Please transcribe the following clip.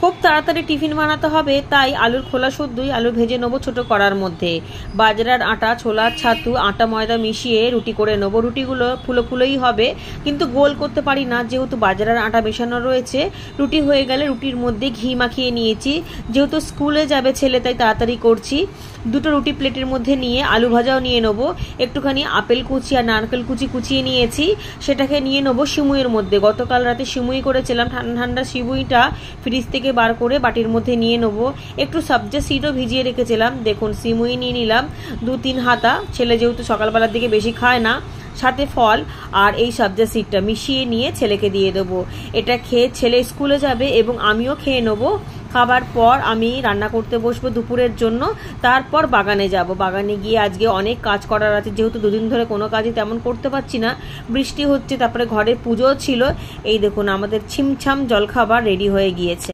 খুব তাড়াতাড়ি টিফিন বানাতে হবে, তাই আলুর খোলা শুদ্ধই আলু ভেজে নেবো ছোট কড়ার মধ্যে। বাজরার আটা, ছোলার ছাতু, আটা ময়দা মিশিয়ে রুটি করে নেবো। রুটিগুলো ফুলো ফুলোই হবে, কিন্তু গোল করতে পারি না যেহেতু বাজরার আটা মেশানো রয়েছে। রুটি হয়ে গেলে রুটির মধ্যে ঘি মাখিয়ে নিয়েছি, যেহেতু স্কুলে যাবে ছেলে তাই তাড়াতাড়ি করছি। দুটো রুটি প্লেটের মধ্যে নিয়ে আলু ভাজাও নিয়ে নেবো। একটুখানি আপেল কুচি আর নারকেল কুচি কুচিয়ে নিয়েছি, সেটাকে নিয়ে নেবো সিমুইয়ের মধ্যে। গতকাল রাতে সিমুই করেছিলাম, ঠান্ডা ঠান্ডা সিমুইটা ফ্রিজ থেকে বার করে বাটির মধ্যে নিয়ে নেবো। একটু সবজা সিডও ভিজিয়ে রেখেছিলাম, দেখুন সিমুই নিয়ে নিলাম 2-3 হাতা। ছেলে যেহেতু সকালবেলার দিকে বেশি খায় না, সাথে ফল আর এই সবজা সিডটা মিশিয়ে নিয়ে ছেলেকে দিয়ে দেবো। এটা খেয়ে ছেলে স্কুলে যাবে এবং আমিও খেয়ে নেবো। খাবার পর আমি রান্না করতে বসবো দুপুরের জন্য, তারপর বাগানে যাব। বাগানে গিয়ে আজকে অনেক কাজ করার আছে, যেহেতু দুদিন ধরে কোনো কাজই তেমন করতে পারছি না, বৃষ্টি হচ্ছে, তারপরে ঘরে পুজোও ছিল। এই দেখুন আমাদের ছিমছাম জলখাবার রেডি হয়ে গিয়েছে।